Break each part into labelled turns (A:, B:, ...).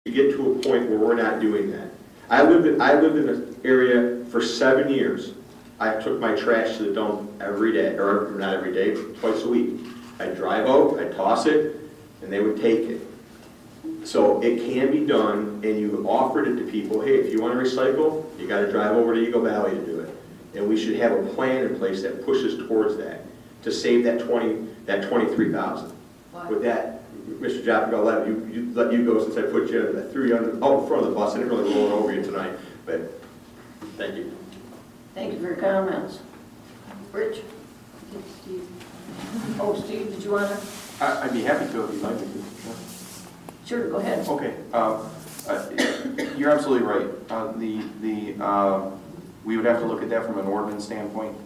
A: to get to a point where we're not doing that. I lived in an area for 7 years. I took my trash to the dump every day, or not every day, twice a week. I'd drive out, I'd toss it, and they would take it. So it can be done, and you offered it to people, hey, if you want to recycle, you got to drive over to Eagle Valley to do it. And we should have a plan in place that pushes towards that, to save that $23,000. With that, Mr. Jaffe, I'll let you go since I put you, I threw you out in front of the bus. I didn't really roll it over you tonight, but thank you.
B: Thank you for your comments. Rich? Steve. Oh, Steve, did you want to?
C: I'd be happy to if you'd like me to.
B: Sure, go ahead.
C: Okay. You're absolutely right. We would have to look at that from an ordinance standpoint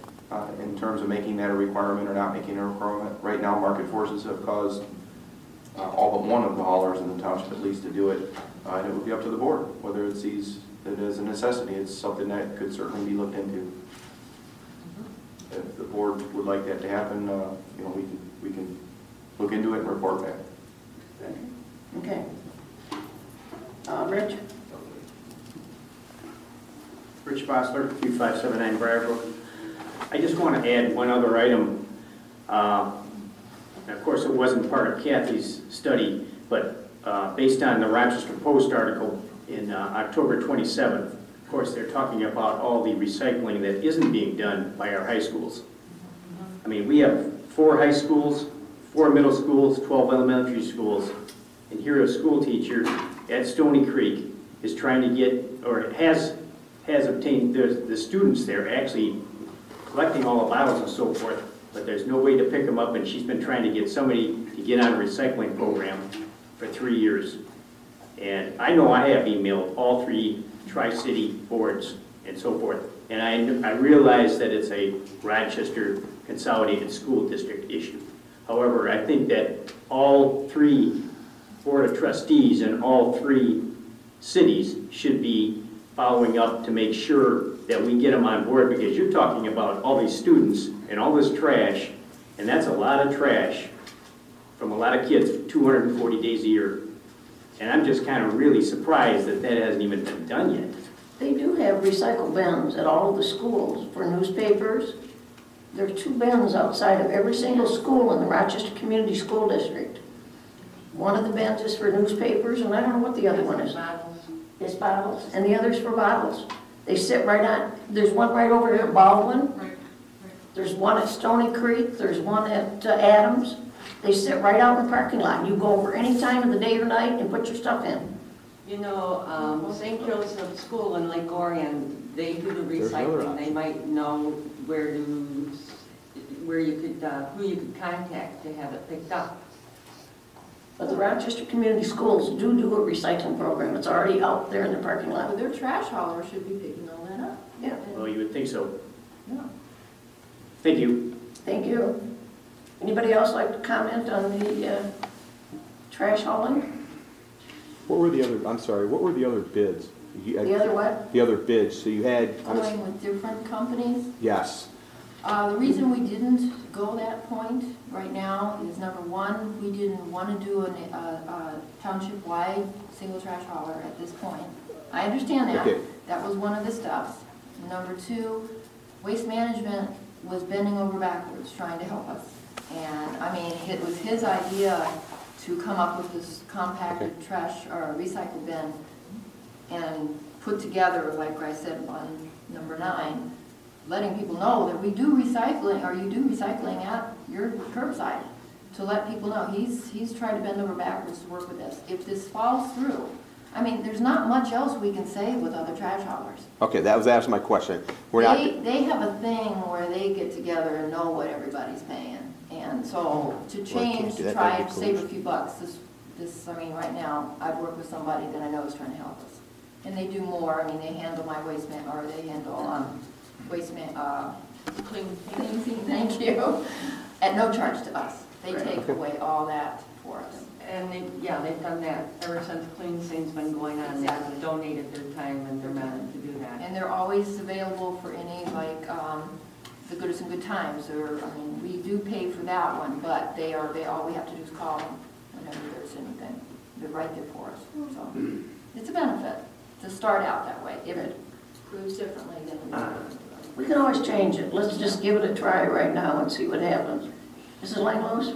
C: in terms of making that a requirement or not making it a requirement. Right now, market forces have caused all but one of the haulers in the township at least to do it. And it would be up to the board whether it sees it as a necessity. It's something that could certainly be looked into. If the board would like that to happen, you know, we can look into it and report back.
B: Okay. Rich?
D: Rich Bossler, 2579 Briarbrook. I just want to add one other item. Of course, it wasn't part of Kathy's study, but based on the Rochester Post article in October 27th, of course, they're talking about all the recycling that isn't being done by our high schools. I mean, we have 4 high schools, 4 middle schools, 12 elementary schools, and here a school teacher at Stony Creek is trying to get, or has obtained, the students there actually collecting all the bottles and so forth, but there's no way to pick them up, and she's been trying to get somebody to get on a recycling program for 3 years. And I know I have emailed all 3 Tri-City boards and so forth, and I realize that it's a Rochester Consolidated School District issue. However, I think that all 3 Board of Trustees in all 3 cities should be following up to make sure that we get them on board, because you're talking about all these students and all this trash, and that's a lot of trash from a lot of kids 240 days a year. And I'm just kind of really surprised that that hasn't even been done yet.
B: They do have recycle bins at all of the schools for newspapers. There are 2 bins outside of every single school in the Rochester Community School District. One of the bins is for newspapers, and I don't know what the other one is. It's bottles, and the other's for bottles. They sit right on, there's one right over here at Baldwin. Right. There's one at Stony Creek. There's one at Adams. They sit right out in the parking lot. You go over any time of the day or night and put your stuff in.
E: You know, St. Joseph School in Lake Orion, they do the recycling. They might know where you could, who you could contact to have it picked up.
B: But the Rochester Community Schools do a recycling program. It's already out there in the parking lot.
F: But their trash hauler should be picking all that up.
B: Yeah.
D: Well, you would think so.
B: Yeah.
D: Thank you.
B: Thank you. Anybody else like to comment on the trash hauling?
G: What were the other, I'm sorry, what were the other bids?
B: The other what?
G: The other bids. So you had...
F: Going with different companies?
G: Yes.
F: The reason we didn't go that point right now is, number one, we didn't want to do a township-wide single trash hauler at this point. I understand that. Okay. That was one of the steps. Number 2, Waste Management was bending over backwards trying to help us. And, I mean, it was his idea to come up with this compacted trash or recycle bin and put together, like I said on number 9, letting people know that we do recycling, or you do recycling at your curbside, to let people know. He's tried to bend over backwards to work with this. If this falls through, I mean, there's not much else we can say with other trash haulers.
G: Okay, that was my question.
F: They have a thing where they get together and know what everybody's paying. And so to change, to try and save a few bucks, I mean, right now, I've worked with somebody that I know is trying to help us. And they do more. I mean, they handle my waste man, or they handle waste man, cleansing, thank you, at no charge to us. They take away all that for us.
E: And they've done that ever since Clean Thing's been going on. Exactly. They've donated their time and their money to do that.
F: And they're always available for any, like, the Goodest and Good Times, or, I mean, we do pay for that one, but all we have to do is call them whenever there's anything. they're right there for us. So it's a benefit to start out that way. If it proves differently, then
B: We can always change it. Let's just give it a try right now and see what happens. Mrs. Langlois?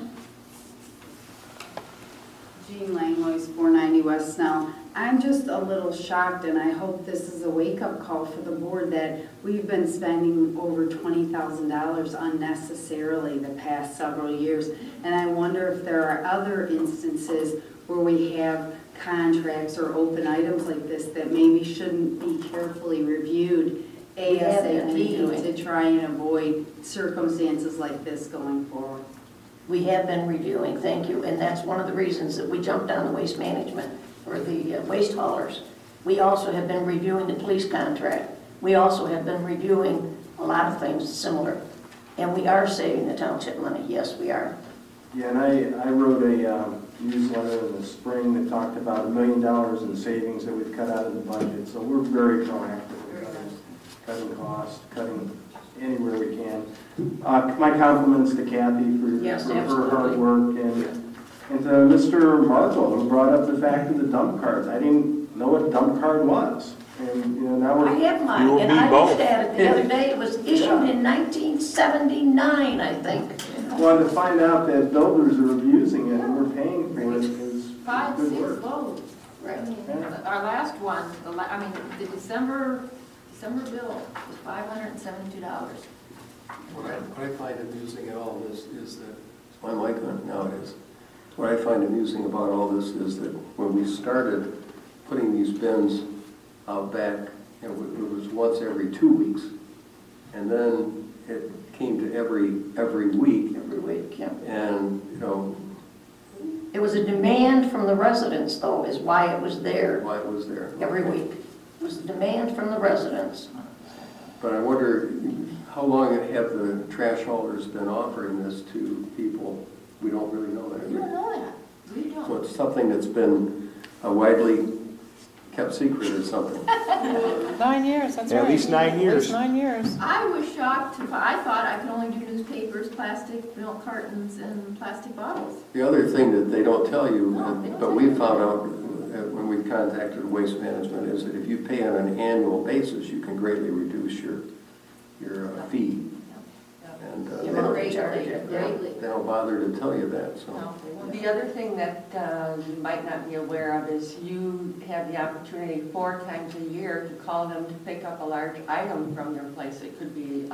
H: Jean Langlois, 490 West Snell. I'm just a little shocked, and I hope this is a wake-up call for the board, that we've been spending over $20,000 unnecessarily the past several years. And I wonder if there are other instances where we have contracts or open items like this that maybe shouldn't be carefully reviewed ASAP to try and avoid circumstances like this going forward.
B: We have been reviewing, thank you, and that's one of the reasons that we jumped on the waste management or the waste haulers. We also have been reviewing the police contract. We also have been reviewing a lot of things similar. And we are saving the township money, yes, we are.
I: Yeah, and I wrote a newsletter in the spring that talked about $1 million in savings that we've cut out of the budget. So we're very proactive with cutting costs, cutting anywhere we can. My compliments to Kathy for her hard work, and to Mr. Markle, who brought up the fact of the dump cards. I didn't know what a dump card was. And now
B: I have mine, and I looked at it the other day. It was issued in 1979, I think.
I: Well, to find out that builders are abusing it and we're paying for it is
F: 5,
I: good
F: 6
I: work.
F: loads.
B: Right.
F: Our last one, the December bill was $572.
J: What I find amusing at all this is that, I'm like that nowadays, what I find amusing about all this is that when we started putting these bins out back, it was once every 2 weeks, and then it came to every week.
B: Every week, yeah.
J: And,
B: It was a demand from the residents, though, is why it was there
J: why it was there.
B: every week. It was a demand from the residents.
J: But I wonder, how long have the trash haulers been offering this to people? We don't really know that.
F: We don't know that. We
J: So
F: don't.
J: it's something that's been widely kept secret or something.
K: 9 years, that's right.
G: At least 9 years.
K: At least 9 years.
F: I was shocked. I thought I could only do newspapers, plastic milk cartons, and plastic bottles.
J: The other thing that they don't tell you,
F: No, they don't
J: but
F: tell
J: we
F: you.
J: found out when we contacted Waste Management, is that if you pay on an annual basis, you can greatly reduce your fee. And
B: You don't recharge it.
F: Greatly.
J: they don't bother to tell you that, so.
F: No, they won't.
E: The other thing that you might not be aware of is you have the opportunity 4 times a year to call them to pick up a large item from their place. It could be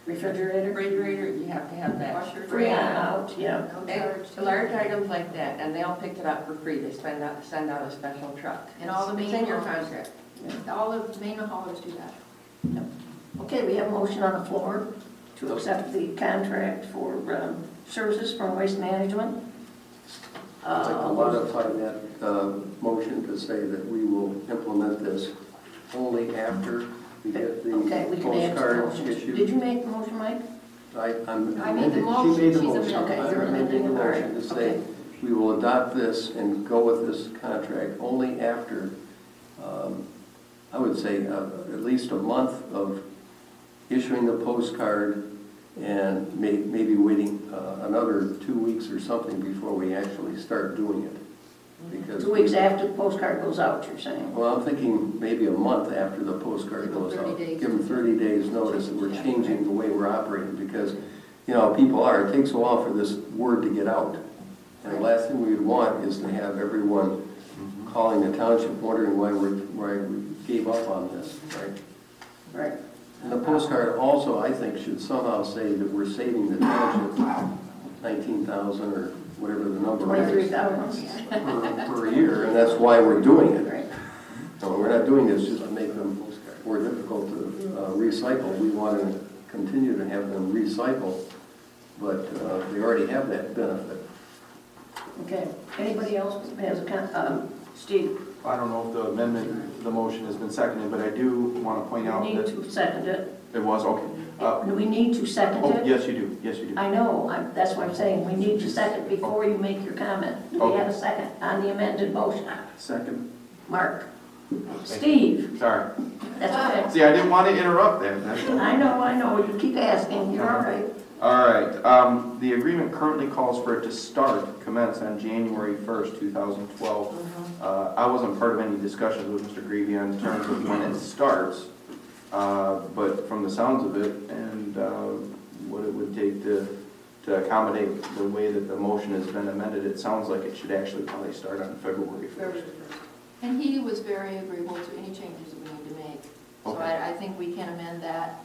B: Refrigerator?
E: you have to have that
F: Washer,
B: Free on out, yeah.
F: No
E: And
F: charge.
E: large items like that, and they'll pick it up for free. They send out a special truck.
F: And all the
E: It's
F: main
E: in your
F: haulers.
E: contract.
F: All the main haulers do that.
B: Okay, we have a motion on the floor to accept the contract for services from Waste Management.
J: It's like a lot of time that motion to say that we will implement this only after we get the
B: Okay, we can add to the
J: postcard
B: motion.
J: issued.
B: Did you make the motion, Mike?
J: I
F: made the
J: amended,
F: motion,
J: she made the
F: she's
J: motion.
B: amending. Okay, you're
J: I'm amending the
B: amending, all
J: motion
B: right,
J: to say,
B: okay.
J: we will adopt this and go with this contract only after, I would say, at least a month of issuing the postcard and maybe waiting another 2 weeks or something before we actually start doing it. Because
B: 2 weeks after the postcard goes out, you're saying?
J: well, I'm thinking maybe a month after the postcard
F: Give them
J: goes
F: 30
J: out.
F: days.
J: Give them 30 days notice that we're changing the way we're operating because, it takes a while for this word to get out. And the last thing we would want is to have everyone calling the township wondering why we gave up on this, right?
B: Right.
J: And the postcard also, I think, should somehow say that we're saving the township $19,000 or whatever the number is
B: 23,000.
J: per year, and that's why we're doing it.
B: Right.
J: No, we're not doing this just to make them more difficult to recycle. We want to continue to have them recycle, but they already have that benefit.
B: Okay, anybody else has a Steve?
C: I don't know if the amendment to the motion has been seconded, but I do want to point
B: We
C: out
B: need
C: that
B: to second it.
C: it was, okay.
B: Do we need to second
C: Oh,
B: it?
C: yes, you do, yes, you do.
B: I know, that's what I'm saying, we need to second before you make your comment. Do we have a second on the amended motion?
C: Second.
B: Mark? Steve?
C: Sorry.
B: That's okay.
C: See, I didn't want to interrupt that.
B: I know, you keep asking, you're all right.
C: All right, the agreement currently calls for it to commence on January 1st, 2012. I wasn't part of any discussions with Mr. Greavy in terms of when it starts, but from the sounds of it and what it would take to accommodate the way that the motion has been amended, it sounds like it should actually probably start on February 1st.
F: And he was very agreeable to any changes that we need to make. So
C: Okay.
F: I think we can amend that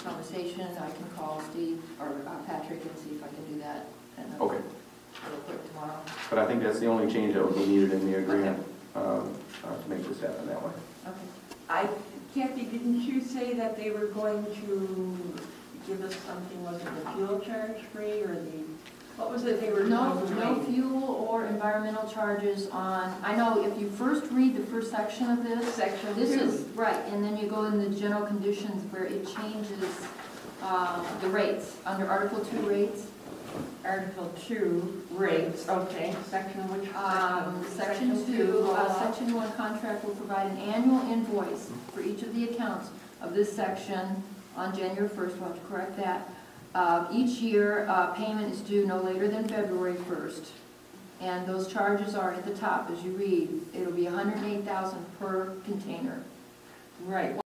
F: conversation. I can call Steve or Patrick and see if I can do that. And
C: Okay.
F: real quick tomorrow.
C: But I think that's the only change that would be needed in the agreement to make this happen that way.
F: Okay.
E: Kathy, didn't you say that they were going to give us something, was it the fuel charge free or what was it they were
F: No
E: going to do?
F: fuel or environmental charges on, I know if you first read the first section of this,
E: Section
F: this
E: 2.
F: is, right, and then you go in the general conditions where it changes the rates, under Article 2 rates.
E: Article 2, rates, okay, section which?
F: Section 2, Section 1 contract will provide an annual invoice for each of the accounts of this section on January 1st, we'll have to correct that. Each year, payment is due no later than February 1st. And those charges are at the top, as you read. It'll be $108,000 per container.
E: Right.